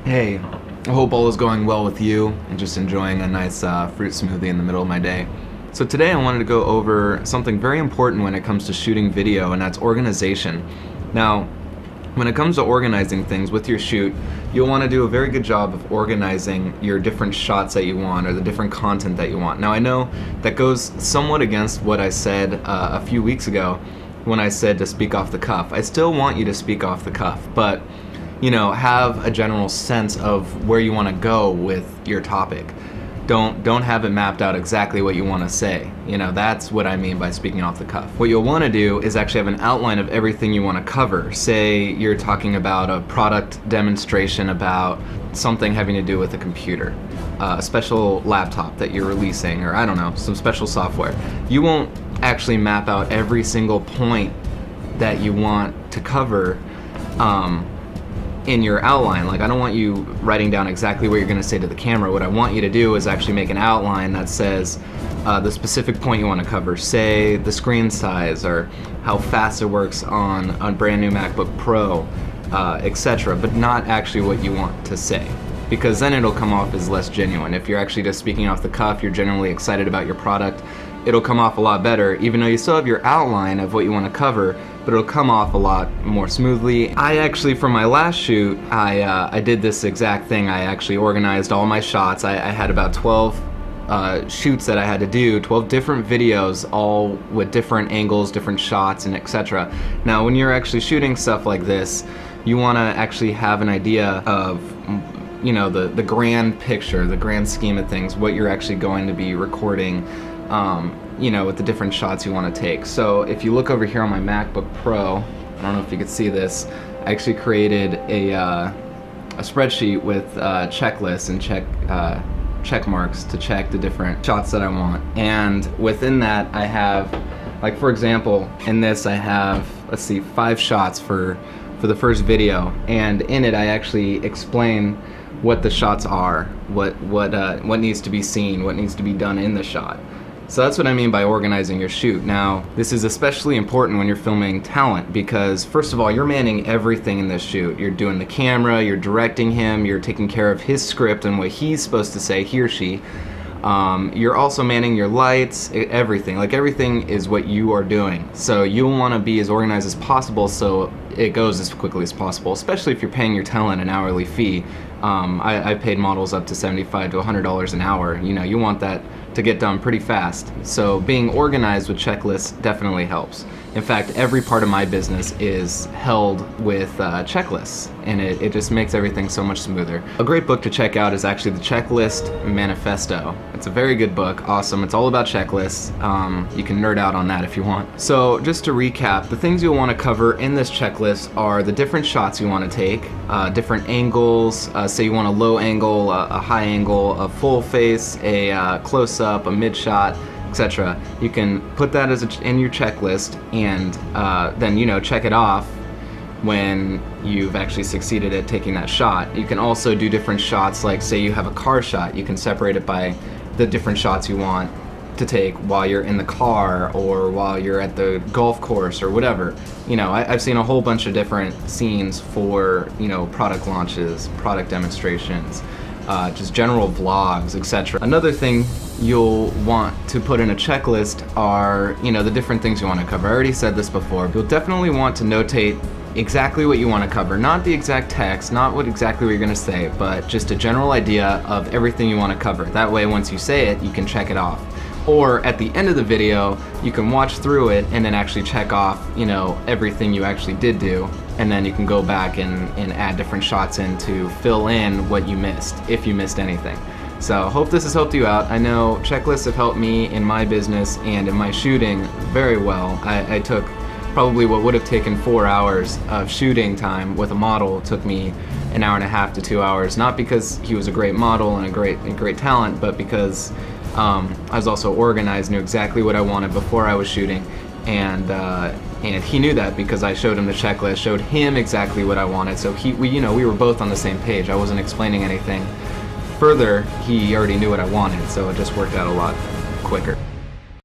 Hey, I hope all is going well with you and just enjoying a nice fruit smoothie in the middle of my day. So today I wanted to go over something very important when it comes to shooting video, and that's organization. Now, when it comes to organizing things with your shoot, you'll want to do a very good job of organizing your different shots that you want or the different content that you want. Now I know that goes somewhat against what I said a few weeks ago when I said to speak off the cuff. I still want you to speak off the cuff, but have a general sense of where you want to go with your topic. Don't have it mapped out exactly what you want to say. That's what I mean by speaking off the cuff. What you'll want to do is actually have an outline of everything you want to cover. Say you're talking about a product demonstration about something having to do with a computer, a special laptop that you're releasing, or I don't know, some special software. You won't actually map out every single point that you want to cover in your outline. Like, I don't want you writing down exactly what you're going to say to the camera. What I want you to do is actually make an outline that says the specific point you want to cover. Say the screen size, or how fast it works on a brand new MacBook Pro, etc. But not actually what you want to say, because then it'll come off as less genuine. If you're actually just speaking off the cuff, you're generally excited about your product, it'll come off a lot better, even though you still have your outline of what you want to cover, but it'll come off a lot more smoothly. I actually, for my last shoot, I did this exact thing. I actually organized all my shots. I had about 12 shoots that I had to do, 12 different videos, all with different angles, different shots, and etc. Now, when you're actually shooting stuff like this, you want to actually have an idea of the grand picture, the grand scheme of things, what you're actually going to be recording, with the different shots you want to take. So if you look over here on my MacBook Pro, I don't know if you can see this, I actually created a spreadsheet with checklists and check marks to check the different shots that I want. And within that, I have, like, for example, in this I have, let's see, 5 shots for the first video, and in it I actually explain what the shots are, what needs to be seen, what needs to be done in the shot. So that's what I mean by organizing your shoot. Now, this is especially important when you're filming talent, because first of all, you're manning everything in this shoot. You're doing the camera, you're directing him, you're taking care of his script and what he's supposed to say, he or she. You're also manning your lights, everything. Like, everything is what you are doing. So you'll want to be as organized as possible so it goes as quickly as possible, especially if you're paying your talent an hourly fee. I paid models up to $75 to $100 an hour. You want that to get done pretty fast. So being organized with checklists definitely helps. In fact, every part of my business is held with checklists, and it just makes everything so much smoother. A great book to check out is actually the Checklist Manifesto. It's a very good book, awesome. It's all about checklists. You can nerd out on that if you want. So just to recap, the things you'll want to cover in this checklist are the different shots you want to take, different angles, say you want a low angle, a high angle, a full face, a close-up, a mid-shot, etc. You can put that in your checklist, and then check it off when you've actually succeeded at taking that shot. You can also do different shots, like say you have a car shot, you can separate it by the different shots you want to take while you're in the car or while you're at the golf course or whatever. I've seen a whole bunch of different scenes for product launches, product demonstrations, just general vlogs, etc. Another thing you'll want to put in a checklist are, the different things you want to cover. I already said this before. You'll definitely want to notate exactly what you want to cover, not the exact text, not exactly what you're going to say, but just a general idea of everything you want to cover. That way, once you say it, you can check it off. Or at the end of the video, you can watch through it and then actually check off, everything you actually did do, and then you can go back and add different shots in to fill in what you missed, if you missed anything. So hope this has helped you out. I know checklists have helped me in my business and in my shooting very well. I took probably what would have taken 4 hours of shooting time with a model, took me an hour and a half to 2 hours, not because he was a great model and a great talent, but because I was also organized, knew exactly what I wanted before I was shooting, and he knew that because I showed him the checklist, showed him exactly what I wanted. So we were both on the same page. I wasn't explaining anything further. He already knew what I wanted, so it just worked out a lot